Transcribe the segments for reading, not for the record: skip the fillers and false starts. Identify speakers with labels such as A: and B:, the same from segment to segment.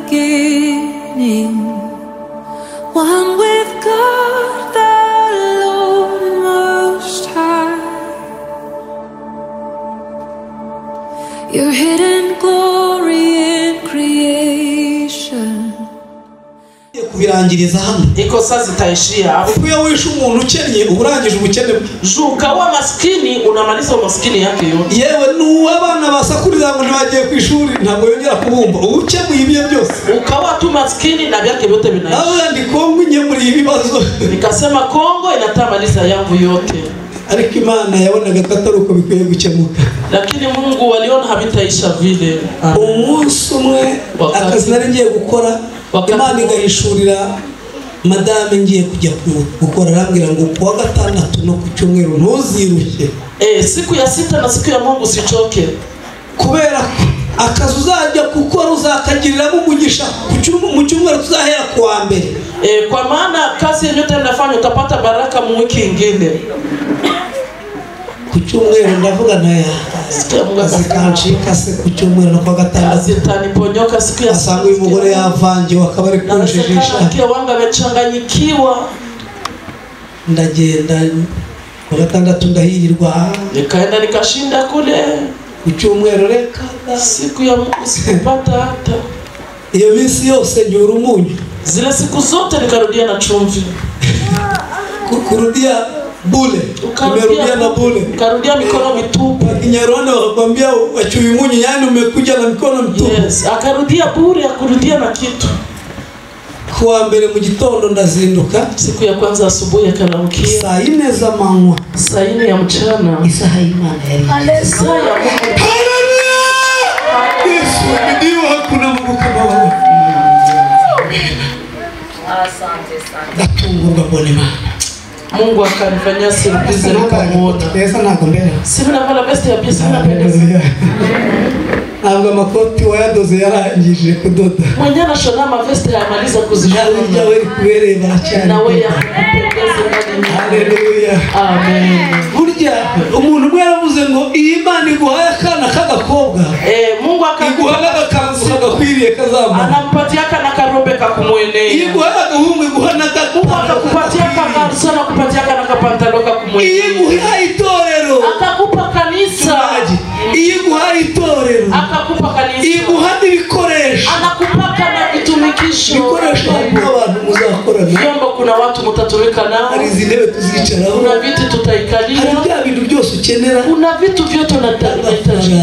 A: beginning, one with God the Lord Most High. Your hidden glory in creation.
B: Kubirangiriza hano
C: ikosa zitaishia hapo.
B: Kuya wisha umuntu ukennye uburangije ubukene
C: Juka wa maskini unamaliza maskini yake yote.
B: Yewe n'abana basakurira ngo ntibagiye ku ishuri ntabwo yongera kubumba ubukemuye ibye byose.
C: Ukawa tu maskini na byake vyote vinaisha.
B: Nawe ndi Kongo nyemuri ibibazo.
C: Nikasema Kongo inatamaliza yangu yote.
B: Ariko Imana yabonaga atari uko bikwiye gukemuka.
C: Lakini Mungu waliona habitaisha vile.
B: Umunsi umwe akazi nari ngiye gukora Imana igahishurira madame ngiye kujya gukora arambwira ngo kuwa gatandatu no ku cyumweru ntuzirushye.
C: Siku ya 6 na siku ya Mungu sichoke.
B: Kubera akazi uzajya gukora uzakagiriramo umugisha mu cyumweru tuzahera kuwa mbere.
C: Kwa maana kazi yote unafanya utapata baraka mu wiki nyingine.
B: Ku cyumweru ndavuga naya asikanshika se ku cyumweru no kwa gatandatu
C: zitaniponyoka siku ya
B: asanga uyu mugore yavangiwe akaba ari kunjijisha
C: kia wanga amechanganyikiwa.
B: Ndagenda ku gatandatu ndahirirwa
C: nikaenda nikashinda kule.
B: Ku cyumweru reka
C: siku ya Mungu sikupata hata
B: iyo minsi yose nyura umunyu.
C: Zile siku zote nikarudia na chumvi.
B: Kurudia bule. Umerudia na bule.
C: Karudia mikono mitupu.
B: Kinyarwanda wakakwambia wachuye munyu, yani umekuja na mikono mitupu.
C: Yes, akarudia bure, akurudia na kitu.
B: Kuwa mbere mu gitondo ndazinduka.
C: Siku ya kwanza asubuhi akanamkia.
B: Saa 4 za manywa.
C: Saa 4 ya mchana.
B: Isaha Imana yari.
C: Haleluya.
B: Yesu ndiyo hakuna Mungu kama wewe.
C: Asante sana.
B: Natungurwa mbone Imana.
C: Mungu akanifanyia surprise nikamuona.
B: Pesa nako mbele.
C: Sisi navala vest ya pesa napendeza.
B: Ntabwo amakoti wayadoze yarangije kudoda.
C: Mwenye anashona mavesti yamaliza kuzishona.
B: Yawe kubereye baracyane.
C: Nawe yakupendeza ndani.
B: Haleluya.
C: Amen.
B: Burya umuntu mwe yaravuze ngo iyi Imana iguhaye akana k'agakobwa.
C: Mungu akaguha
B: agakanzu kagakwiriye kazamba.
C: Anampatia kana karobe kakumwenea.
B: Iguha agahungu iguha
C: akakupatia kana sana kupatia kana kapantalo kakumwenea.
B: Iguha itorero.
C: Akakupa kanisa.
B: Iguha itorero.
C: Akakupa kanisa.
B: Iguha ibikoresho.
C: Anakupa kana kitumikisho.
B: Ibikoresho abantu muzakorana.
C: Vyombo kuna watu mutatumika nao.
B: Hari zintebe tuzicaraho.
C: Kuna viti tutaikalia.
B: Hari bya bintu byose ukenera.
C: Kuna vitu vyote unahitaji.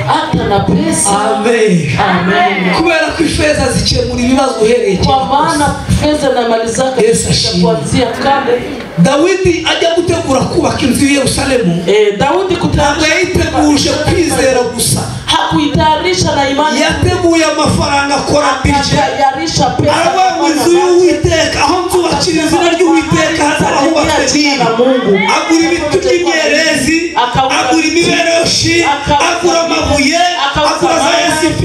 C: Hata na pesa.
B: Amen.
C: Amen.
B: Kubera ko ifeza zikemura ibibazo uhereye
C: kwa maana feza na mali zake kuanzia kale.
B: Dawidi ajya gutegura kubaka inzu ya Yerusalemu.
C: Daudi
B: kutabwa yiteguje kwizera gusa.
C: Hakuitayarisha na imani.
B: Yateguye amafaranga akora budget.
C: Yarisha pesa.
B: Arawa inzu y'Uwiteka aho nzubakira izina ry'Uwiteka hazabahubakira na Mungu. Agura ibiti by'imyerezi, agura imiberoshi, agura amabuye, agura za SP,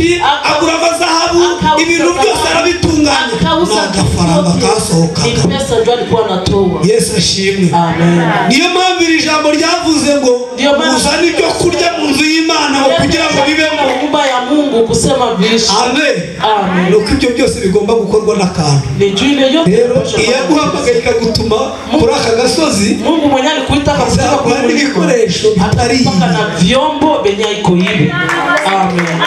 B: agura amazahabu, ibintu byose arabitunganya. N'agafaranga kasohokaga.
C: Pesa ndio alikuwa anatoa.
B: Yesu ashimwe.
C: Amen.
B: Niyo mpamvu iri jambo ryavuze ngo uzane ibyo kurya mu nzu y'Imana kugira ngo bibe mu
C: nyumba ya Mungu kusema vishi.
B: Amen.
C: Amen.
B: Nuko ibyo byose bigomba gukorwa n'akantu. Rero iyaguhamagaye ikagutuma muri aka gasozi
C: Mungu mwenyewe alikuita akakutoka
B: kwa ibikoresho bitari
C: na vyombo benye iko hivi. Amen.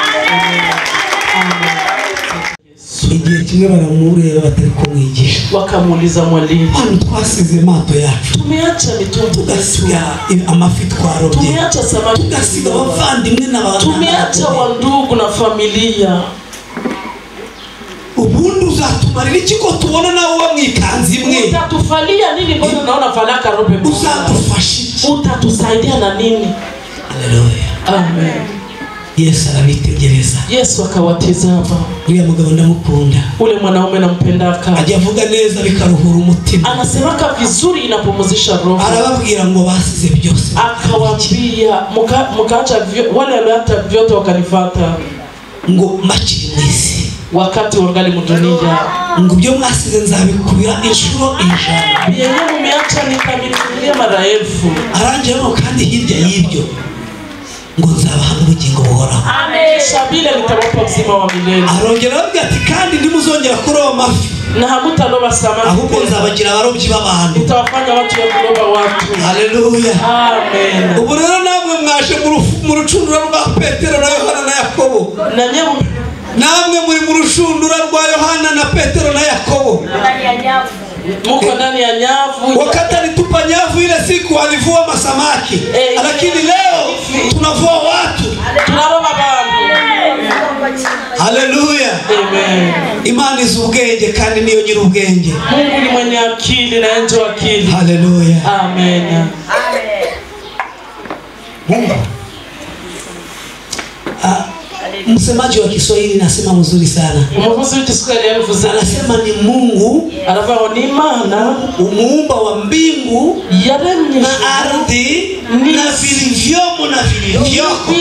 B: Igihe kimwe baramureba batari kumwigisha
C: wakamuuliza mwalimu,
B: hano twasize mato yacu,
C: tumeacha mitungi,
B: tugasiga amafi twarobye,
C: tumeacha samaki,
B: tugasiga abavandimwe n'abantu,
C: tumeacha wandugu na familia.
B: Ubundi uzatumarira iki ko tubona nawe wamwikanze imwe?
C: Utatufalia nini? Mbona naona falaka robe?
B: Uzatufasha iki?
C: Utatusaidia na nini?
B: Haleluya.
C: Amen.
B: Yesu arabitegereza.
C: Yesu akawatizama.
B: Uriya mugabo ndamukunda.
C: Ule mwanaume nampendaka.
B: Ajya avuga neza bikaruhura umutima.
C: Anasemaka vizuri inapomuzisha roho.
B: Arababwira ngo basize byose.
C: Akawaambia mukaacha wale walioacha vyote wakanifata.
B: Ngo makiri mwisi.
C: Wakati wangali mudunia.
B: Ngo byo mwasize nzabikubira inshuro ijana.
C: Yenyewe mumeacha nikamitulia mara elfu.
B: Aranje no kandi hirya y'ibyo. ngo nzabaha n'ubugingo buhoraho.
C: Amen. Shabile nitabapa ubuzima wa milele.
B: Arongera avuga ati kandi ntimuzongera kuroba amafi.
C: Na hamutaloba samaki.
B: Ahubwo nzabagira abarobyi b'abantu.
C: Nitawafanya watu ya kuloba watu.
B: Haleluya.
C: Amen.
B: Ubu rero namwe mwaje mu rucundura rwa Petero na Yohana na Yakobo. Namwe muri mu rucundura rwa Yohana na Petero na Yakobo.
C: Muko ndani ya nyavu.
B: Wakati alitupa nyavu ile siku alivua masamaki. Lakini leo tunavua watu.
C: Tunaroba bantu.
B: Haleluya.
C: Amen.
B: Imani z'ubwenge kandi niyo nyiri ubwenge.
C: Mungu ni mwenye akili na enzo akili.
B: Haleluya.
C: Amen.
B: Mungu. Msemaji wa Kiswahili nasema mzuri sana.
C: Mvuzi wa Kiswahili
B: anasema ni Mungu
C: anavao ni Imana,
B: muumba wa mbingu na ardhi na vilivyomo na vilivyoko.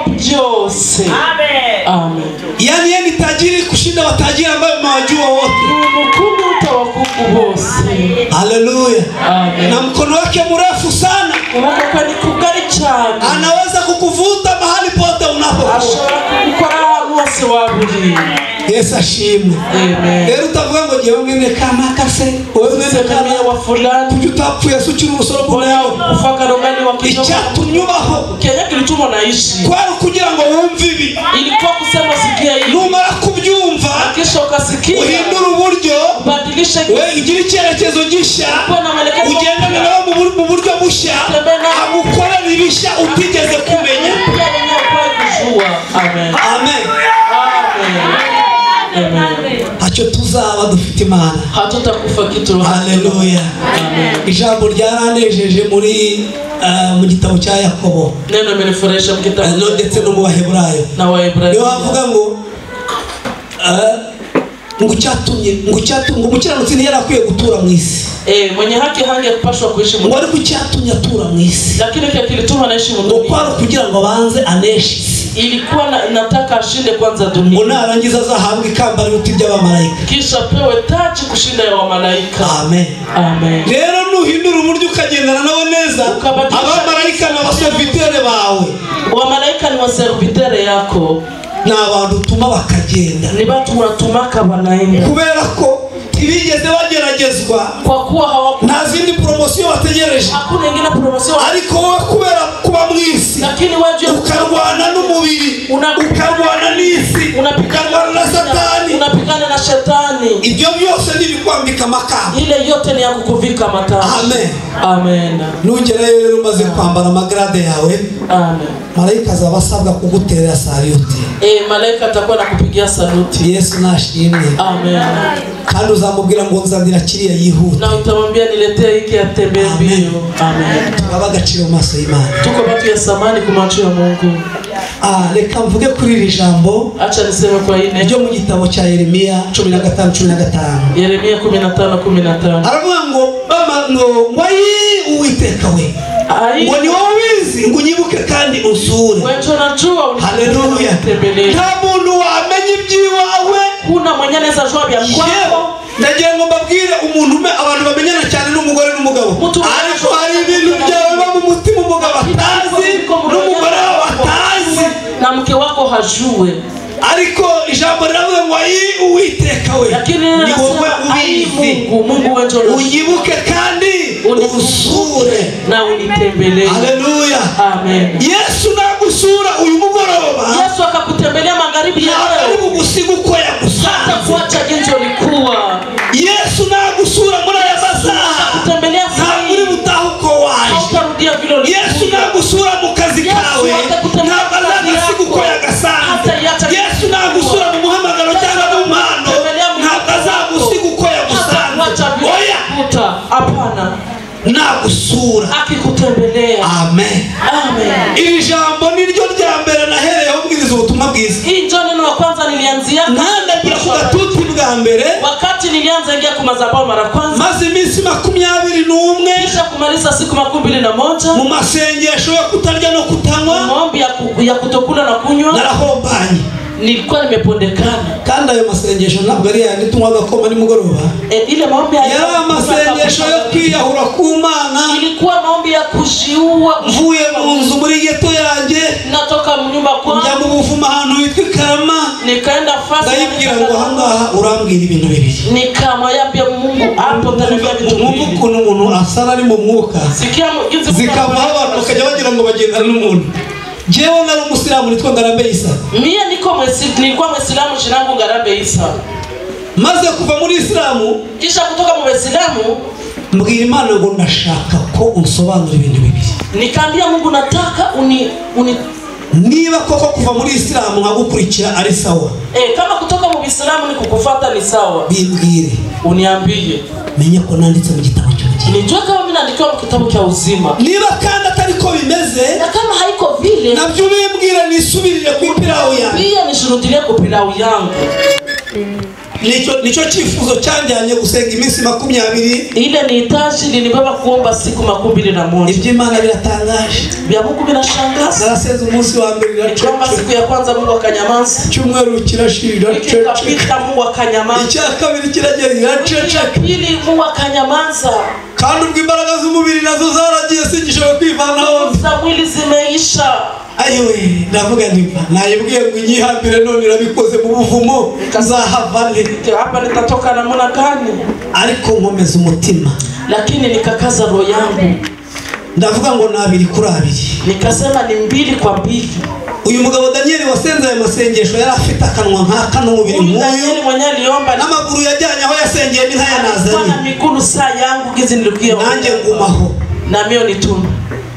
C: Byose.
B: Amen.
C: Amen.
B: Yani yeye ni tajiri kushinda watajiri ambao mmewajua wote.
C: Mungu utawakuku bose.
B: Haleluya.
C: Amen.
B: Na mkono wake mrefu sana.
C: Unataka ni kugari cyane.
B: Anaweza kukuvuta mahali pote unapokuwa. Yesu ashimwe.
C: Amen.
B: Rero utavuga ngo ngiye mwene kamakase wewe
C: kamia wa fulani
B: kujutapfuye sukira urusoro bwawe
C: ufaka rogani wa kinyoma
B: icyatunyubaho
C: Kenya kilitumo naishi
B: kwari kugira ngo wumve ibi
C: ilikuwa kusema sikia hii
B: numara kubyumva
C: kisha ukasikia
B: uhindura uburyo
C: badilisha
B: wewe igira icyerekezo gisha ugenda nawe mu buryo bushya agukorera ibishya utigeze kumenya.
C: Amen.
B: Amen.
C: Amen.
B: Hacho tuzaba dufite Imana.
C: Hatutakufa kitu.
B: Haleluya.
C: Amen.
B: Ijambo ryaranejeje muri mu gitabo cya Yakobo.
C: Neno imenifurahisha mu gitabo
B: ndetse no mu Baheburayo.
C: Na Waheburayo.
B: Niyo bavuga ngo ngo umukiranutsi yarakwiye gutura mu isi.
C: Mwenye haki hange kupashwa kuishi mu.
B: Wari kucyatumye atura mu isi.
C: Lakini kile kilituma anaishi mu dunia.
B: Kwari kugira ngo banze aneshe.
C: Ilikuwa nataka ashinde kwanza dunia.
B: Unarangiza zahabwa ikamba ry'uti by'abamarayika.
C: Kisha pewe taji kushinda ya wamalaika.
B: Amen.
C: Amen.
B: Rero nuhindura uburyo ukagendana nabo neza. Abamarayika n'abaservitere bawe.
C: Wamalaika ni waservitere yako.
B: Na abantu utuma bakagenda.
C: Ni batu unatumaka banaenda.
B: Kubera ko ibigeze bageragezwa
C: kwa kuwa hawaku
B: nta zindi promotion bategereje.
C: Hakuna ingine promotion.
B: Ariko wowe kubera kuba mwisi
C: lakini waje
B: ukarwana n'umubiri ukarwana n'isi ukarwana na satani
C: unapigana na shetani.
B: Ibyo byose nibikwambika makamba.
C: Ile yote ni ya kukuvika mataji.
B: Amen.
C: Amen.
B: Nugera rero umaze kwambara magrade yawe.
C: Amen.
B: Malaika azabasabwa kugutera saluti.
C: Malaika atakuwa nakupigia saluti.
B: Yesu nashimwe.
C: Amen.
B: Kandi uzamubwira ngo nzandira kiriya yihuta.
C: Na utamwambia niletee hiki atembee mbio. Amen.
B: Tukabagaciro maso y'Imana.
C: Tuko batu ya samani ku macho ya Mungu.
B: Reka mvuge kuri iri jambo.
C: Acha niseme kwa ine.
B: Ryo mu gitabo cya Yeremiya 15:15.
C: Yeremiya 15:15.
B: Aravuga ngo wayi Uwiteka we. Ngo ni wowe wizi ngo unyibuke kandi usure. Haleluya. Nta muntu wamenye ibyiwawe.
C: Kuna mwenye anaweza jua bya kwako.
B: Ndagira ngo mbabwire umuntu abantu bamenyana cyane n'umugore n'umugabo. Ariko hari ibintu byawe mu mutima umugabo atazi n'umugore atazi
C: na mke wako hajue.
B: Ariko ijambo riravuga ngo Uwiteka we. Ni wowe ubizi.
C: Mungu wetu
B: unyibuke kandi usure
C: na unitembelee.
B: Haleluya.
C: Amen.
B: Yesu nagusura uyu mugoroba.
C: Yesu akakutembelea magharibi ya leo.
B: Ari kugusiga uko yagusanze.
C: Hata kuacha jinsi ulikuwa.
B: Yesu nagusura muri aya masaha.
C: Akakutembelea
B: sasa. Muri mutahuko waje.
C: Hautarudia vile ulikuwa.
B: Yesu nagusura mu kazi kawe. Ntabwo azagasiga uko yagasanze. Yesu nagusura mu muhamagaro cyangwa mu mpano. Ntabwo azagusiga uko yagusanze. Oya.
C: Hapana.
B: Nagusura
C: akikutembelea.
B: Amen.
C: Amen.
B: Iri jambo niryo rya mbere nahereyeho mbwiriza ubutumwa bwiza.
C: Hii ndio neno la kwanza nilianzia
B: ngira ku gatuti bwa mbere
C: wakati nilianza ingia kwa madhabahu mara kwanza.
B: Maze iminsi 21
C: kisha kumaliza siku 21
B: mu masengesho yo kutarya no kutanywa.
C: Maombi ya kutokula na kunywa.
B: Narahombanye.
C: nilikuwa nimepondekana.
B: Kandi ayo masengesho ntabwo ari yandi tunywaga koma ni mugoroba.
C: Ile maombi
B: yari amasengesho yo kwiyahura ku Mana.
C: Ilikuwa maombi ya kujiua.
B: Mvuye mu nzu muri geto yanjye,
C: natoka mu nyumba kwangu,
B: njya mu buvumo ahantu witwa Karama,
C: nikaenda fasi,
B: ndayibwira ngo ahangaha urambwira ibintu bibiri.
C: Nikamwambia Mungu hapo ndaniambia vitu bibiri.
B: Mungu kuno umuntu asara ari mu mwuka,
C: sikia jinsi
B: zikava abantu bakajya bagira ngo bagendana n'umuntu. Jewe nari umusiramu nitwa Ngarambe Isa.
C: Mimi nilikuwa Muislamu jina langu Ngarambe Isa.
B: Maze kuva muri Islamu,
C: kisha kutoka mu Islamu,
B: mbwira Imana ngo ndashaka ko unsobanura ibintu bibiri.
C: Nikaambia Mungu nataka
B: niba koko kuva muri Islamu nkagukurikira ari sawa.
C: Kama kutoka mu Islamu ni kukufuata ni sawa.
B: Bimbwire.
C: Uniambie.
B: Menye ko nanditse mu gitabo cy'ubuzima.
C: Nijua kama mimi naandikiwa mu kitabu cha uzima.
B: Niba kandi atari ko bimeze,
C: na kama haiko vile,
B: nabyo bimbwira nisubirire ku pilau yangu.
C: Pia nishurudilie ku pilau yangu.
B: Nicho chifuzo cyanjanye gusenga iminsi 20.
C: Ile ni hitaji linibaba kuomba siku 21.
B: Ibyo Imana biratangaje.
C: Bya Mungu binashangaza.
B: Narasenze umunsi wa mbere
C: irachoka, siku ya kwanza Mungu akanyamaza.
B: Cyumweru kirashira
C: ikapita Mungu akanyamaza.
B: Icya kabiri kiragera irachoka.
C: Pili Mungu akanyamaza.
B: Kandi ubwo imbaraga z'umubiri nazo zaragiye singishoboye kwivanaho.
C: Za mwili zimeisha.
B: Ayiwe ndavuga nipa nayibwiye ngo nyihambire none irabikoze mu buvumo kazahavane
C: hapa nitatoka na mwana gani,
B: ariko nkomeza umutima,
C: lakini nikakaza roho yangu,
B: ndavuga ngo nabiri kuri abiri,
C: nikasema ni 2 kwa 2.
B: Uyu mugabo Daniel wasenze ayo masengesho yari afite akanwa nk'aka n'umubiri nk'uyu,
C: mwenye aliomba
B: n'amaguru yajyanye aho yasengeye ni nkaya nazanye,
C: na miguu saa yangu gizi nilikia
B: nanjye ngumaho
C: na mio nitunu.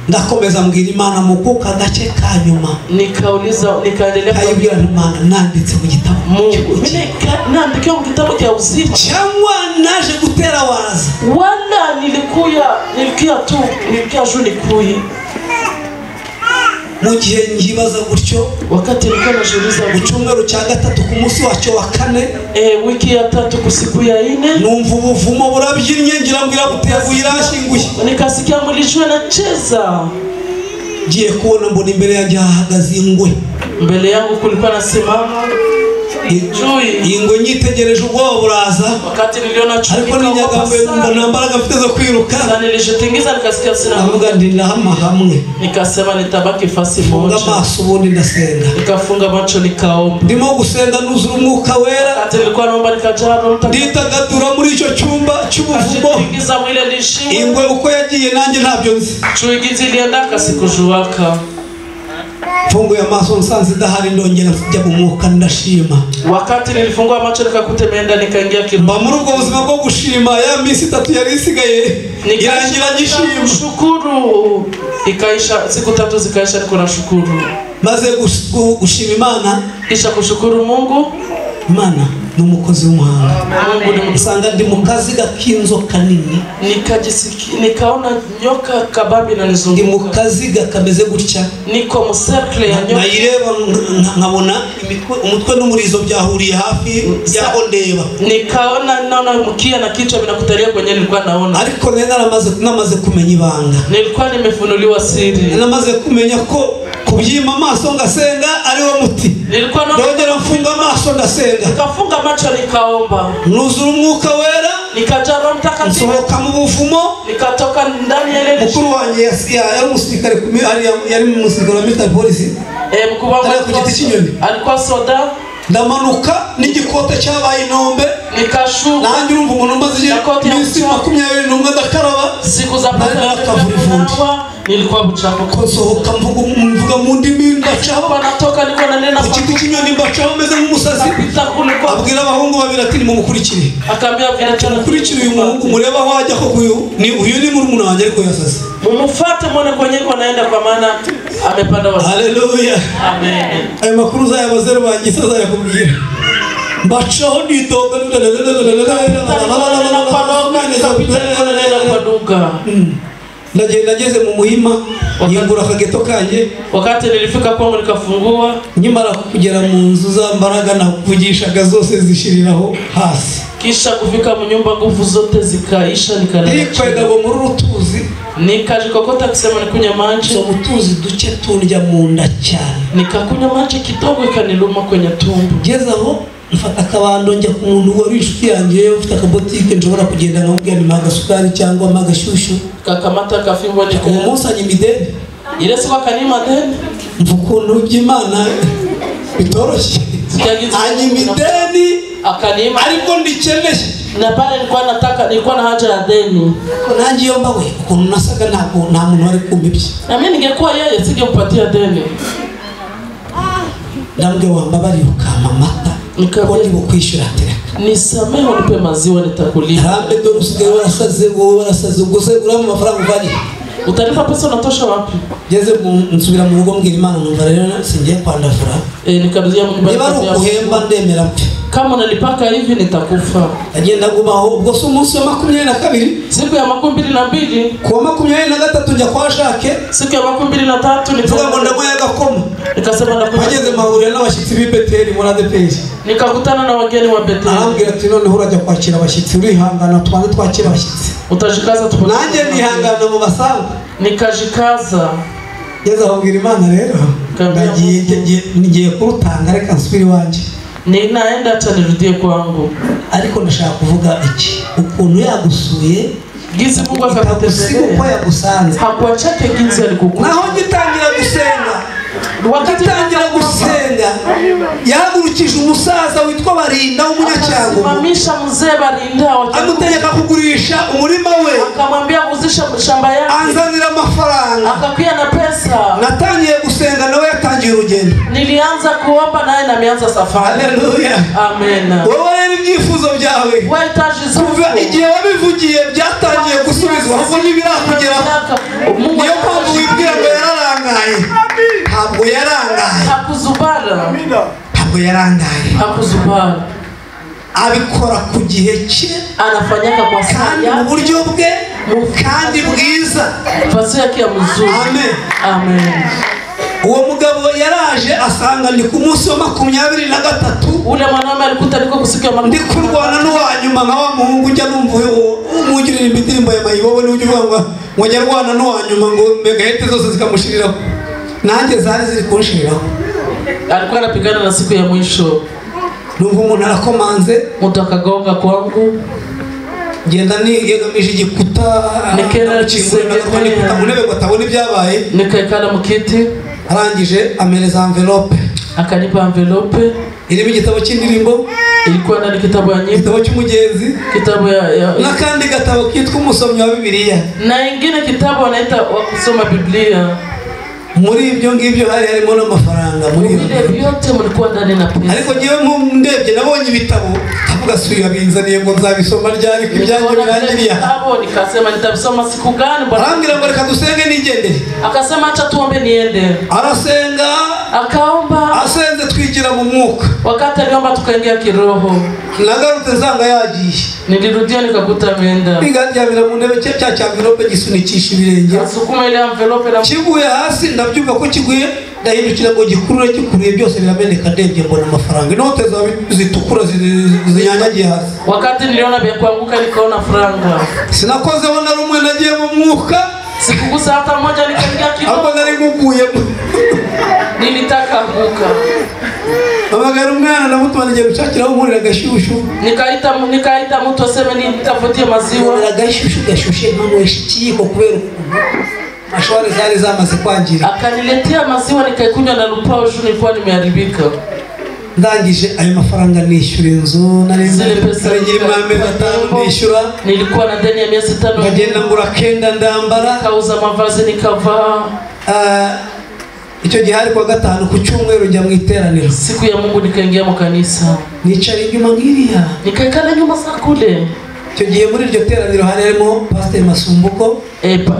B: Ndakomeza mbwira Imana mu kuka gace ka nyuma,
C: nikaendelea
B: kayibwira Imana nanditse mu gitabo
C: Mungu, mimi naandikiwa mu gitabo cha uzima,
B: cyangwa naje gutera waza,
C: wala nilikia juu nikuye.
B: Mu gihe ngibaza gutyo,
C: wakati nilikuwa najiuliza
B: mu cyumweru cya gatatu ku munsi wacyo wa 4,
C: wiki ya 3 ku siku ya 4,
B: numva ubuvumo burabyinnye ngira ngo irabuteguye irashinguye,
C: nikasikia mwili anacheza.
B: Ngiye kubona mbona imbere yanjye hahagaze ingwe,
C: mbele yangu kulikuwa nasimama
B: ingwe, nyitegereje ubwoba buraza,
C: wakati niliona chui
B: ariko ninyagambe mbona mbaraga mfite zo kwiruka,
C: sana nilishitingiza nikasikia sina
B: navuga ndi ndahama hamwe,
C: nikasema nitabaki fasi moja,
B: amaso ubundi ndasenga,
C: nikafunga macho nikaomba,
B: ndimo gusenga nuzura umwuka wera,
C: wakati nilikuwa naomba nikajaro
B: nditagadura muri icyo cyumba cy'ubuvumo,
C: nikiingiza mwile lishimo,
B: ingwe uko yagiye nanjye ntabyo nzi,
C: chui gizi iliendaka sikujuaka.
B: Funguye amaso nsanze dahari ndongera kujya mu mwuka ndashima.
C: Wakati nilifungua macho nikakutemenda nikaingia
B: kirumba muri ubwo buzima bwo gushima ya minsi 3 yari isigaye irangira gishima,
C: shukuru ikaisha, siku 3 zikaisha niko na shukuru. Maze
B: gushima Imana,
C: kisha kushukuru Mungu.
B: Imana n'umukozi w'umuhanga, usanga ndi mu kazi gakinzo kanini,
C: nikaona nyoka kababi na nizunguka,
B: ndi mu kazi kameze gutya,
C: niko mu circle ya nyoka,
B: nayireba nkabona umutwe n'umurizo byahuriye hafi yaho ndeba,
C: naona mkia na kichwa vinakutalia kwenye nilikuwa naona,
B: ariko namaze kumenya ibanga,
C: nilikuwa nimefunuliwa siri,
B: namaze kumenya ko kubyima amaso ngasenga ari wo muti,
C: nilikuwa
B: ndongera mfunga amaso ndasenga,
C: nikafunga macho nikaomba,
B: nuzura umwuka wera,
C: nikajaa Roho Mtakatifu,
B: nsohoka mu buvumo,
C: nikatoka ndani ya ile
B: mukuru wanjye yari umusirikare yari umusirikare wa military police,
C: mkuu wangu alikuwa soda,
B: ndamanuka n'igikote cyabaye inombe,
C: nikashuka
B: nanjye urumva umuntu maze iminsi 21 ndakaraba,
C: siku za pata nilikuwa buchako
B: kosohoka mvuga mu ndimi ndacaho,
C: natoka niko nanena
B: ku kiti cy'inyoni mbacaho meze nk'umusazi, abwira abahungu babiri ati nimukurikire,
C: akambia vile cyane
B: kurikira uyu muhungu mureba aho ajya ko uyu ni murumuna wanjye ariko yasaze,
C: mumufuate muone kwenye ko naenda kwa maana amepanda wazi.
B: Haleluya,
C: amen.
B: Ayo makuru za yabazero bangiza za yakubwira mbacaho nitoga nageze mu muhima, yingura akageto kanje,
C: wakati nilifika kwangu nikafungua,
B: nyimara kugera mu nzu za mbaraga nakuvugishaga zose zishiriraho hasi,
C: kisha kufika mu nyumba nguvu zote zikaisha
B: nikwenda ngo muri rutuzi
C: nikajikokota kusema nikunywa maji
B: so mutuzi duce tundya mu nda cyane
C: nikakunywa maji kidogo ikaniluma kwenye tumbo
B: ngeze aho mfata akabando njya ku muntu wari inshuti yanjye ufite akabotike nshobora kugenda nkamubwira ni magasukari cyangwa magashushu
C: kakamata kafimbo ni
B: ku munsi anyimideni
C: irese kwa kanima deni
B: mvukuntu by'Imana bitoroshye anyimideni
C: akanima
B: ariko ndikeneye
C: na pale nilikuwa na haja ya deni
B: nanjye yomba we ukuntu nasaga ntabwo nta muntu wari kumbibye
C: na mimi ningekuwa yeye singempatia deni
B: ndambwe wambabari ukamamata nikaboni bukwishyura tereka
C: nisamehe unipe maziwa nitakulipa
B: hambe dore usigaye warasaze gusa uramo amafaranga uvanye
C: utalipa pesa unatosha wapi
B: ngeze nsubira mu rugo mbwira Imana numva rero singiye kwandavura
C: nikarudia mu nyumba
B: ya kuhemba ndemera mpe
C: kama unalipaka hivi nitakufa
B: agenda gubaho ubwo so umunsi wa 22
C: siku ya 22
B: kwa 23 njya kwa Jacques
C: siku ya 23
B: nivuga ngo ndamuye agakoma
C: nikasema
B: bageze mahurira n'abashitsi b'Ibeteli muri ADPS
C: nikakutana na wageni wa Beteli
B: arambwira ati none urajya kwakira abashitsi urihangana twanze twakira abashitsi
C: utajikaza tupone
B: nanjye nihangana mu basanga
C: nikajikaza
B: ngeze aho mbwira Imana rero ngiye kurutanga reka nsubire wanje
C: naenda acha nirudie kwangu
B: ariko ndashaka kuvuga iki ukuntu yagusuye
C: gizi Mungu akakutembelea
B: kwa yagusanze
C: hakuachake gizi alikukuta
B: naho gitangira gusenga wakitangira gusenga yahagurukije umusaza witwa Barinda w'umunyacyango
C: simamisha mzee Barinda
B: amutegeka kugurisha umurima we
C: akamwambia uzisha shamba yake
B: anzanira amafaranga
C: akakuya na pesa
B: natangiye gusenga nawe yatangiye urugendo
C: nilianza kuomba naye nameanza safari
B: haleluya
C: amen
B: wowe rero ibyifuzo byawe kuva igihe wabivugiye byatangiye gusubizwa ahubwo ntibirakugeraho niyo mpamvu wibwira ngo yararangaye ntabwo yarangaye
C: hakuzubara
B: ntabwo yarangaye
C: hakuzubara
B: abikora ku gihe cye
C: anafanyaka kwa
B: kandi mu buryo bwe kandi bwiza
C: fasi yake ya mzuri
B: amen
C: amen
B: uwo mugabo yaraje asanga ni ku munsi wa 23
C: ule mwanaume alikuta niko kusikia
B: ndi kurwana n'uwanyuma nka wa muhungu njya numva umugirira imitimbo ya mayibobo n'ujye uvuga ngo njya rwana n'uwanyuma ngo megahete zose zikamushiriraho nanjye zari ziri kunshiriraho
C: alikuwa anapigana na siku ya mwisho
B: numva umuntu arakomanze
C: mtu akagonga kwangu
B: ngenda niyegamije igikuta
C: nikera kisengera
B: munebe batabona ibyabaye
C: nikaikana mukiti
B: arangije amereza envelope
C: akanipa envelope
B: irimo igitabo cy'indirimbo
C: ilikuwa ndani kitabu ya nyimbo
B: igitabo cy'umugenzi
C: kitabu ya
B: na kandi gatabo kitwa umusomyi wa Bibiliya
C: na ingine kitabu anaita wa kusoma Biblia
B: muri ibyo ngibyo harimo n'amafaranga muri
C: ibyo byote mlikuwa ndani na pesa
B: ariko ngiye ndebye nabonye ibitabo avuga suya binzaniye ngo nzabisoma ryari kubyanjye birangiriye
C: hapo nikasema nitabisoma siku gani
B: bwana arambwira ngo reka dusenge nigendere
C: akasema acha tuombe niende
B: arasenga
C: akaomba
B: asenze twigira mu mwuka
C: wakati aliomba tukaingia kiroho
B: nagarutse nsanga yagiye
C: nilirudia nikakuta ameenda
B: biganjyamira mu ntebe cya envelope gisunikisha ibirenge
C: asukuma ile envelope na
B: kiguye hasi ndabyumva ko kiguye ndahindukira ngo gikurure gikuriye byose birameneka ndebye mbona amafaranga inote zitukura zinyanyagiye hasi
C: wakati niliona bya kuanguka nikaona franga
B: sinakozeho na rumwe nagiye mu mwuka
C: sikugusa hata mmoja nikaingia kiroho
B: hapo nari nguguye
C: nilitaka anguka
B: abagara umwana ndamutuma ngiye gushakiraho umurira gashushu
C: nikaita mtu aseme nitafutie maziwa
B: gashushu gashushe nkamwesha ikiyiko kubera mashwari zari zamaze kwangira
C: akaniletea maziwa nikaikunywa na lupao juu nilikuwa nimeharibika
B: ndangije ayo mafaranga nishyura inzu nari
C: zile pesa
B: ngira amezi 5 nishyura
C: nilikuwa na deni ya miezi 5
B: ngagenda ngura kenda ndambara
C: kauza mavazi nikavaa
B: icyo gihe ari kwa gatanu ku cyumweru njya mu iteraniro
C: siku ya Mungu nikaingia mu kanisa
B: nicara inyuma ngiriya
C: nikaikala nyuma za kule
B: icyo gihe muri iryo teraniro harimo Pastor Masumbuko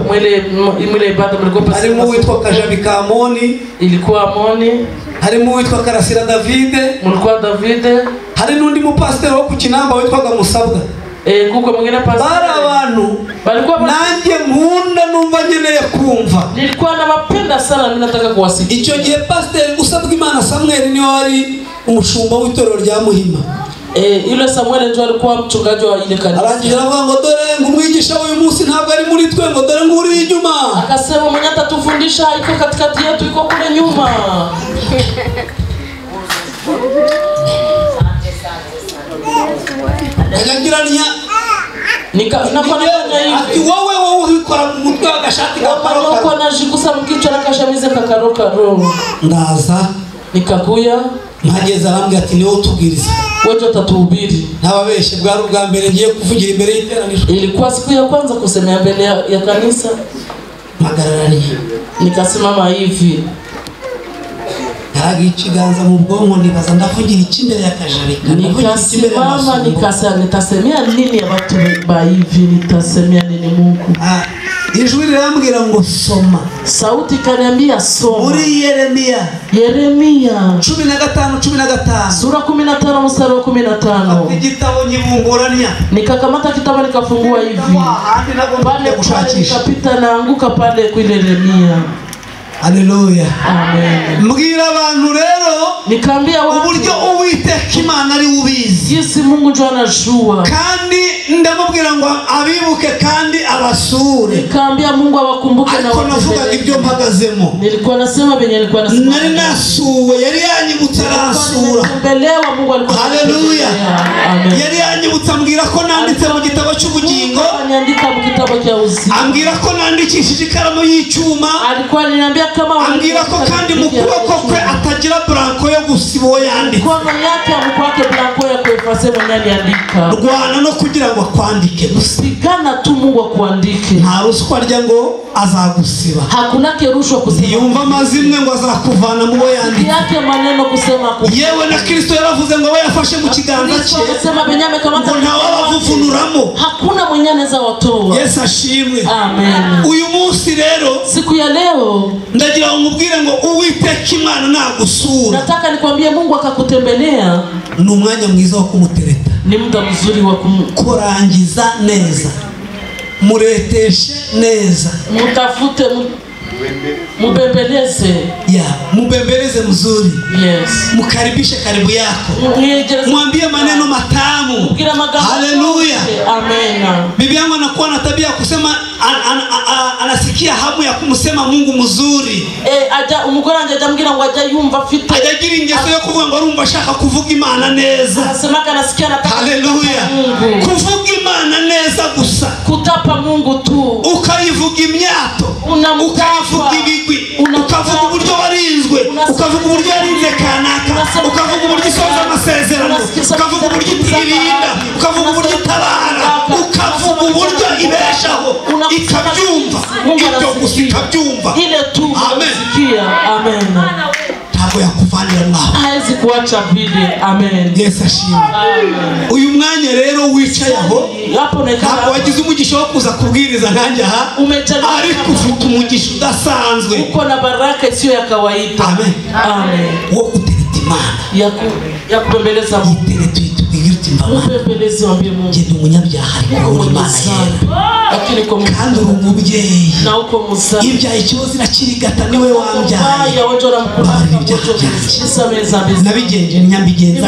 C: mwele ibada mlikuwa pastor
B: harimo witwa Kajabika Amoni
C: ilikuwa Amoni
B: harimo witwa Karasira Davide
C: mlikuwa Davide
B: hari n'undi mu pastor wo ku Kinamba witwa Musabwa
C: kuko mwingine pastor
B: bara abantu
C: balikuwa
B: nanjye nkunda numva ngeneye kumva
C: nilikuwa na mapenda sana ninataka kuwasikia
B: icyo gihe Pastor Usabwa Imana Samuel niwe wari umushumba w'itorero rya Muhima
C: Yule Samuel ndio alikuwa mchungaji wa ile kanisa.
B: Arangira avuga ngo dore ngumwigisha uyu munsi ntabwo ari muri twe ngo dore nguri inyuma.
C: Akasema mwenye atatufundisha iko katikati yetu iko kule nyuma.
B: Akagirania
C: nafanya hivi.
B: Ati wewe ukora mu mutwe agashati kaparoka.
C: Uko najigusa mkichwa na kashamize kakaroka roho.
B: Ndaza
C: nikakuya
B: mpageze arambwira ati niwe utubwiriza.
C: Wewe utatuhubiri.
B: Nababeshe bwa mbere ngiye kuvugira imbere y'iteraniro.
C: Ilikuwa siku ya kwanza kusemea mbele ya kanisa.
B: Magararani
C: nikasimama hivi.
B: Ikiganza mu bwonko nibaza ndavugira iki imbere ya kajarika.
C: Nikasimama nikasema nitasemea nini abantu ba hivi, nitasemea nini Mungu.
B: Ijwi rirambwira ngo soma.
C: Sauti kaniambia soma.
B: Muri Yeremia 15:15.
C: Sura 15 mstari wa 15.
B: Igitabo nyibungurania.
C: Nikakamata kitabu nikafungua hivi. Pale nikapita naanguka pale kwa Yeremia.
B: Haleluya.
C: Amen.
B: Mbwira abantu rero
C: nikaambia watu
B: uburyo Uwiteka Imana ari ubizi.
C: Yesu Mungu ndio anajua.
B: Kandi ndamubwira ngo abibuke kandi abasure.
C: Nikaambia Mungu awakumbuke na
B: watu. Navuga ibyo mpagazemo.
C: Nilikuwa nasema benye nilikuwa nasema.
B: Nari nasuwe yari yanyibutsa arasura.
C: Mbelewa Mungu alikuwa.
B: Haleluya.
C: Amen.
B: Yari yanyibutsa ambwira ko nanditse mu gitabo cy'ubugingo.
C: Niandika mu gitabo cya uzima.
B: Ambwira ko nandikishije ikaramu y'icyuma.
C: Alikuwa ananiambia kama
B: ambwira ko kandi mu kuboko kwe atagira blanco yo gusiba uwo yandika.
C: Kwa yake amkwake blanco ya kuefase mwenye andika.
B: Rwana no kugira ngo akwandike
C: gusigana tu Mungu akuandike.
B: Nta ruswa rya ngo azagusiba.
C: Hakuna kerushwa kusema.
B: Yumva mazimwe ngo azakuvana mu wo yandika.
C: Yake maneno kusema ku.
B: Yewe na Kristo yaravuze ngo we yafashe mu kiganza cye.
C: Kusema Benyame kama
B: ntawabavuvunuramo.
C: Hakuna mwenye anaweza watoa.
B: Yesu ashimwe.
C: Amen.
B: Uyu munsi rero
C: siku ya leo
B: ndagira umubwire ngo Uwiteka Imana nagusura.
C: Nataka nikwambie Mungu akakutembelea.
B: Ni umwanya mwiza wo kumutereta.
C: Ni muda mzuri wa
B: kurangiza neza. Mureteshe neza.
C: Mutafute mubembeleze.
B: Mubembeleze mzuri.
C: Yes.
B: Mukaribishe karibu yako. Mwambie maneno matamu. Haleluya.
C: Amen.
B: Bibi yangu anakuwa na tabia kusema anasikia hamu ya kumsema Mungu mzuri.
C: Umugore anje ajambwira ngo ajya yumva afite.
B: Ajagira ingeso yo kuvuga ngo arumva ashaka kuvuga Imana neza.
C: Asemaka nasikia nataka.
B: Haleluya. Kuvuga Imana neza gusa.
C: Kutapa Mungu tu.
B: Ukayivuga imyato. Ukayivuga ibigwi. Ukavuga uburyo warinzwe. Ukavuga uburyo yarinze kanaka. Ukavuga uburyo isoza amasezerano. Ukavuga uburyo itirinda. Ukavuga uburyo itabara. Ukavuga uburyo ibeshaho. Ikabyumva. Ibyo gusa ikabyumva.
C: Ile tu.
B: Amen.
C: Amen.
B: Ntabwo yakuvanira mwaho.
C: Haizi kuacha vile. Amen.
B: Yesu ashimwe. Uyu mwanya rero wicaye aho ntabwo wagize umugisha wo kuza kubwiriza nkanjye aha. Ariko ufite umugisha udasanzwe.
C: Uko na baraka isiyo ya kawaida.
B: Amen.
C: Amen.
B: Wo kutereta Imana.
C: Ya kubembeleza Mungu. Mubembeleze wambie Mungu.
B: Ngende umunyabyaha ariko uri Imana yera.
C: Lakini kwa Mungu.
B: Kandi uri umubyeyi.
C: Na uko muzazi.
B: Ibyaye ikibazo irakirigata niwe wambyaye.
C: Yawojora mkuru.
B: Nabigenje nyambigenza.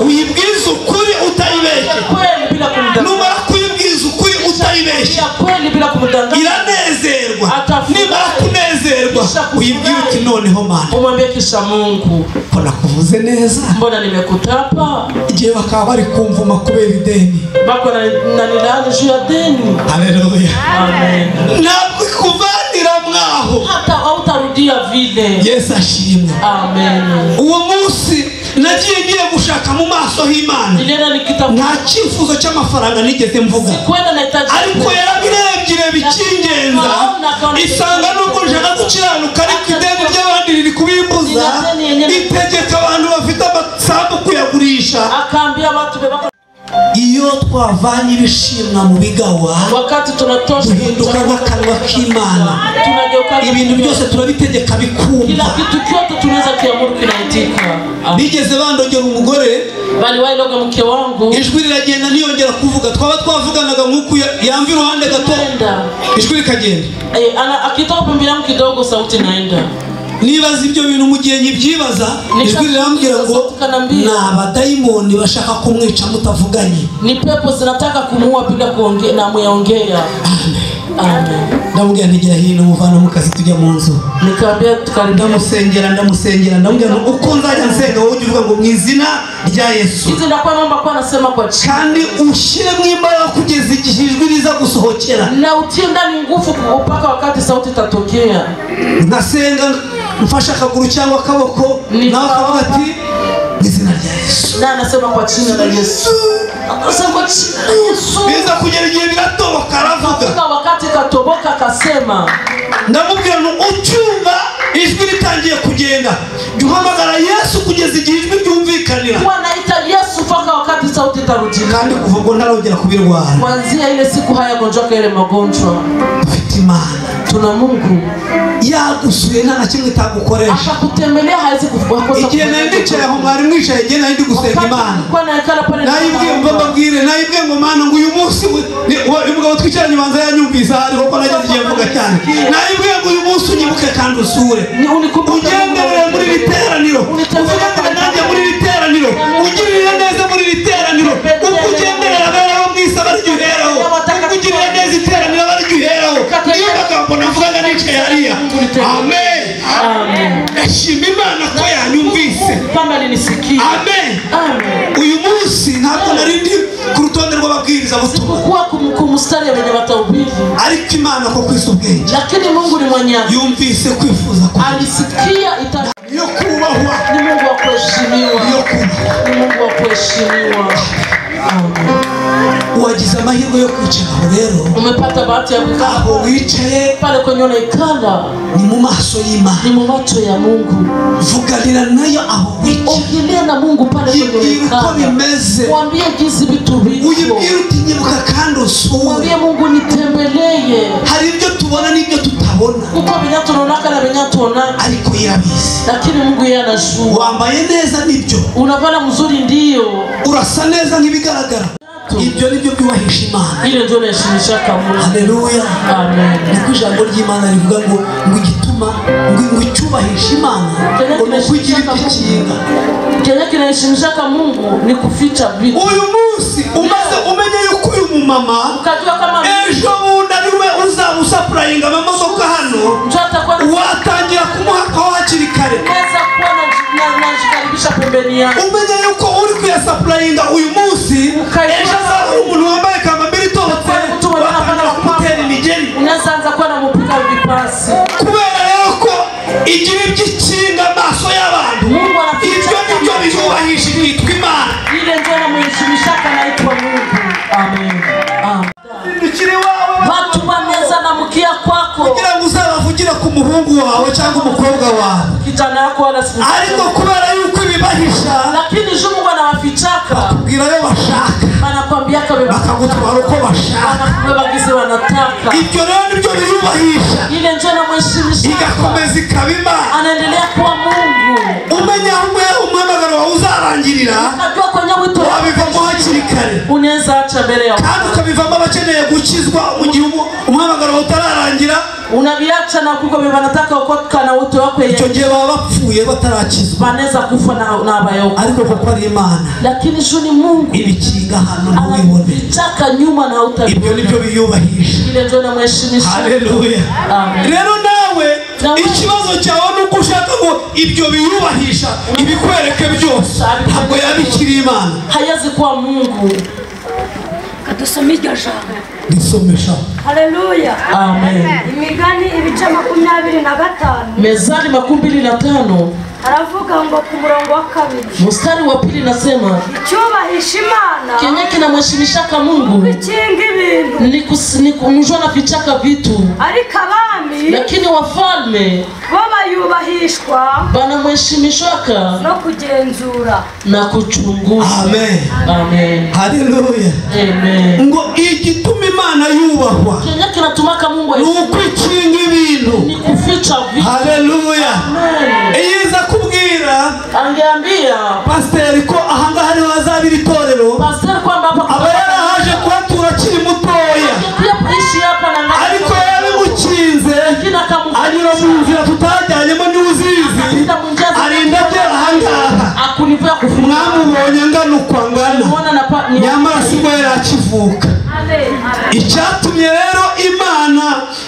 B: Uyibwiza ukuri utayibeshye. Numara kuyibwiza ukuri utayibeshye. Iranezerwa. Nimara kunezerwa uyibwira uti noneho Mana.
C: Umwambie kisha Mungu.
B: Mbona kuvuze neza.
C: Mbona nimekutapa.
B: Igihe bakaba bari kumvuma kubera ideni.
C: Bako na nilani juu ya deni.
B: Haleluya.
C: Amen.
B: Ntabwo kuvanira mwaho.
C: Hata hautarudia vile.
B: Yesu ashimwe.
C: Amen.
B: Uwo munsi nagiye ngiye gushaka mu maso h'Imana. Nta cyifuzo cy'amafaranga nigeze mvuga. Ariko yarabirebye bikingenza. Isanga nubwo nshaka gukiranuka ariko ideni ry'abandi riri kubimbuza. Itegeka abantu bafite amasambu kuyagurisha.
C: Akambia watu beba.
B: Iyo twavanye ibishimwa mu bigawa
C: wakati tunatosha
B: duhinduka nk'akanwa k'Imana. Ibintu byose turabitegeka bikumva.
C: Kila kitu chote tunaweza kiamuru kinaitika.
B: Bigeze bandongera umugore
C: bali wailoga mke wangu
B: ijwi riragenda niyongera kuvuga twaba twavuganaga nk'uko yamva iruhande gato ijwi rikagenda
C: akitoka pembeni yangu kidogo sauti naenda
B: nibaza ibyo bintu mu gihe nyibyibaza ijwi rirambwira ngo n'abadayimoni bashaka kumwica mutavuganye.
C: Ni pepo zinataka kumuua bila kuongea na muyaongea. Amen.
B: Ndamubwira ntigira hino muvana mu kazi tujya mu nzu.
C: Nikambia tukaribia
B: ndamusengera ndamubwira uko nzajya nsenga wowe uvuga ngo mu izina rya Yesu.
C: Hizi ndakuwa naomba kwa nasema kwa chini.
B: Kandi ushire mwimbaraga kugeza igihe ijwi riza gusohokera.
C: Na utie ndani nguvu mpaka wakati sauti itatokea.
B: Nasenga mfasha akaguru cyangwa akaboko nawe akavuga ati izina rya Yesu.
C: Na anasema kwa jina la Yesu. Anasema kwa jina la Yesu.
B: Biza kugera igihe biratoboka aravuga.
C: Wakati katoboka akasema.
B: Ndamubwira ngo ucyumva ijwi ritangiye kugenda. Duhamagara Yesu kugeza igihe ijwi ryumvikanira.
C: Wanaita Yesu mpaka wakati sauti itarudika.
B: Kandi kuva ngo ntarongera kubirwara.
C: Kuanzia ile siku haya gonjoka ile magonjwa.
B: Dufite Imana.
C: Tuna Mungu.
B: Yagusuye nta kimwe itagukoresha.
C: Akakutembelea haizi kukosa.
B: Igihe ndicaye aho mwari mwicaye igihe ndi gusenga Imana. Nayibwiye ngo Mana ngo uyu munsi umugabo twicaranye banza yanyumvise hari kuko nageze igihe mvuga cyane. Nayibwiye ngo uyu munsi unyibuke kandi usure. Ugenderere muri literaniro. Uvuga nanjye muri literaniro. Ugirire neza muri literaniro. Ugenderera abera mwisa baryoheraho. Ugirire neza iteraniro baryoheraho. Niyo magambo navuga nicaye hariya. Amen.
C: Amen.
B: Eshima Imana ko yanyumvise.
C: Kama alinisikia.
B: Amen.
C: Amen.
B: Uyu munsi ntabwo narindi ku rutonde rw'ababwiriza butumwa.
C: Sikukuwa kumustari wenye watahubiri.
B: Ariko Imana ko kwisubwenge.
C: Lakini Mungu ni mwenye.
B: Yumvise kwifuza kwa.
C: Alisikia
B: yo kubahwa.
C: Ni Mungu wa kuheshimiwa. Ni Mungu wa kuheshimiwa.
B: Wagize amahirwe yo kwicara rero.
C: Umepata bahati ya kukaa
B: aho wicaye
C: pale kwenye unaikala.
B: Ni mu maso y'Imana.
C: Ni mu macho ya Mungu.
B: Vuganira nayo aho wicaye.
C: Ongelea na Mungu pale kwenye unaikala. Mwambie jinsi vitu viko.
B: Uyibwira uti nyibuka kandi usure.
C: Mwambie Mungu nitembelee.
B: Hari ibyo tubona n'ibyo tutabona.
C: Kuko binyato nonaka na binyato ona.
B: Ariko yirabizi.
C: Lakini Mungu yeye anajua.
B: Wambaye neza nibyo.
C: Unavana mzuri ndio.
B: Urasa neza nk'ibigaragara. Ibyo nibyo byubahisha Imana.
C: Ile ndio nashimisha Mungu.
B: Haleluya.
C: Amen.
B: Niko ijambo ry'Imana rivuga ngo igituma ngo icyubahisha Imana ngo kugira ikinga.
C: Kenya kinashimisha Mungu ni kuficha vitu.
B: Uyu munsi umaze umenye yuko uyu mumama
C: ukajua kama
B: ejo bundi ariwe uzamusapurayinga amamodoka hano watangira kumuhakaho hakiri kare.
C: Najikaribisha pembeni yako.
B: Umenye yuko uri kuyasapurayinga uyu munsi ejo azaba umuntu wambaye kambambiri itobotse watangira kumutera imigeri.
C: Unaanza kuwa na mupika vipasi.
B: Kubera rero ko igira iby'ikinga amaso y'abantu. Ibyo nibyo biyubahisha ibyitwa Imana.
C: Ile ndio namuheshimisha anaitwa Mungu. Amen. Amen. Watu wanaweza namukia kwako
B: kugira ngo uzabavugire ku muhungu wawe cyangwa umukobwa wawe.
C: Kijana yako wala siku.
B: Ariko kubera yuko ibibahisha.
C: Lakini Mungu anawafichaka.
B: Kugira yo bashaka.
C: Anakuambia
B: bakagutwara uko bashaka.
C: Anakubagize wanataka.
B: Ibyo rero nibyo biyubahisha.
C: Ile ndio namuheshimisha.
B: Igakomeza ikabima.
C: Anaendelea kuwa Mungu.
B: Umenya umwamagaro wawe uzarangirira.
C: Unajua kwenye wito
B: wabivamo hakiri kare.
C: Unaweza acha mbele yako.
B: Kandi ukabivamo abakeneye gukizwa mu gihe umwamagaro utararangira.
C: Unaviacha na kuko wanataka ukoka na wito wako yeye.
B: Icyo gihe baba bapfuye batarakizwa.
C: Banaweza kufa na abayo.
B: Ariko kuko ari Imana.
C: Lakini shuni Mungu.
B: Ibikinga hano ntubibone.
C: Taka nyuma na utabibona.
B: Ibyo nibyo biyubahisha.
C: Ile ndio namheshimisha.
B: Haleluya.
C: Amen.
B: Rero nawe ikibazo cyawe nuko ushaka ngo ibyo biyubahisha ibikwereke byose. Ntabwo yabikiri Imana.
C: Hayazi kuwa Mungu.
D: Kadusome iryo jambo.
B: Nisomesha.
D: Haleluya.
C: Amen.
D: Imigani ibice 25.
C: Mezali 25.
D: Aravuga ngo ku murongo wa 2.
C: Mstari wa 2 nasema
D: icyubahisha Imana
C: Kenya kinamheshimisha Mungu
D: bikinga ibintu
C: ni kumjua na fichaka vitu.
D: Ariko abami
C: lakini wafalme
D: babayubahishwa
C: banamheshimishaka
D: no kugenzura
C: na kuchunguza.
B: Amen.
C: Amen.
B: Haleluya.
C: Amen.
B: Ngo igituma Imana yubahwa
C: Kenya kinatumaka Mungu
B: n'ukwikinga ibintu
C: ni kuficha vitu.
B: Haleluya.
C: Amen.
B: Iza kubwira
C: angeambia
B: pastor ko ahanga hari wazabira itorero
C: pastor kwamba hapa
B: aba yarahaje kwatura kiri mutoya
C: ishi hapa na
B: ariko yari mukinze anyura mu nzira tutajyanyemo niuzi nukwangana nyamara sibwo yarakivuka icyatumye rero Imana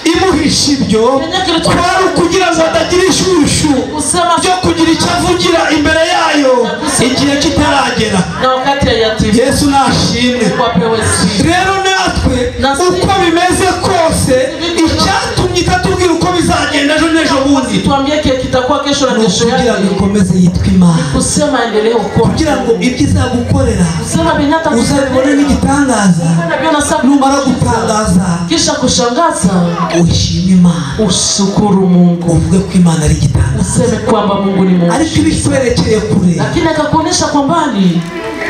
B: imuhisha ibyo kwari ukugira ngo atagira ishushu byo kugira icyo avugira imbere yayo igihe kitaragera. Yesu nashimwe. Rero natwe uko bimeze kose icyatumye itatubwira uko bizagenda ejo n'ejo bundi kugira ngo ikomeze yitwa Imana, kugira ngo ibyo izagukorera uzabibone n'igitangaza, numara gutangaza
C: kisha kushangaza
B: ushime Imana,
C: ushukuru Mungu,
B: uvuge ko Imana ari igitangaza,
C: useme kwamba Mungu ni Mungu.
B: Ariko ibikwerekeye kure,
C: lakini akakuonesha kwa mbali,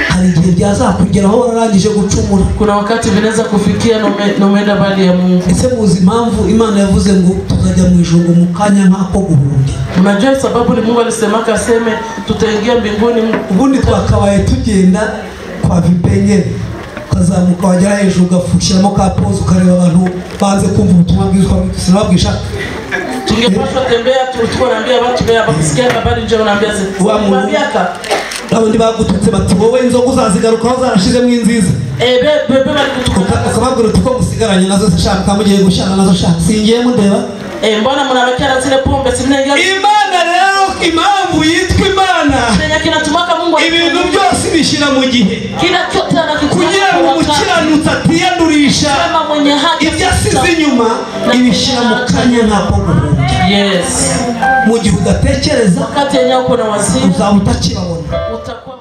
B: hari igihe byazakugeraho warangije gucumura.
C: Kuna wakati vinaweza kufikia nomenda bali ya Mungu.
B: Ese muzi impamvu Imana yavuze ngo tuzajya mu ijuru mu kanya nk'ako guhumbya?
C: Unajua sababu ni Mungu alisemaka aseme tutaingia mbinguni.
B: Ubundi twakabaye tugenda kwa vipenye ukazamuka wagera hejuru ugafushiramo ka pose ukareba abantu banze kumva ubutumwa bw'Ubuzima.
C: Tungepaswa tembea tulikuwa naambia watu baya bakisikia habari nje wanaambia mwambiaka
B: abandi bagututse bati wowe inzoga uzazigarukaho zarashizemo inziza.
C: Bebe bari gutuka
B: akababwira uti ko gusigaranye nazo zishaka mugiye gushana nazo shaka singiye mundeba.
C: Mbona mnabakira zile pombe sinenga
B: Imana rero impamvu yitwa Imana
C: kinatumaka Mungu
B: ibintu byose bishira mu gihe
C: kila kitu
B: kugira ngo umukiranutsi atiyandurisha ibyo asize inyuma ibishira mu kanya nk'ako guhumbya.
C: Yes,
B: mu gihe udatekereza
C: wakati yenyewe uko na waziri
B: uzaba utakibabona.
C: utakuwa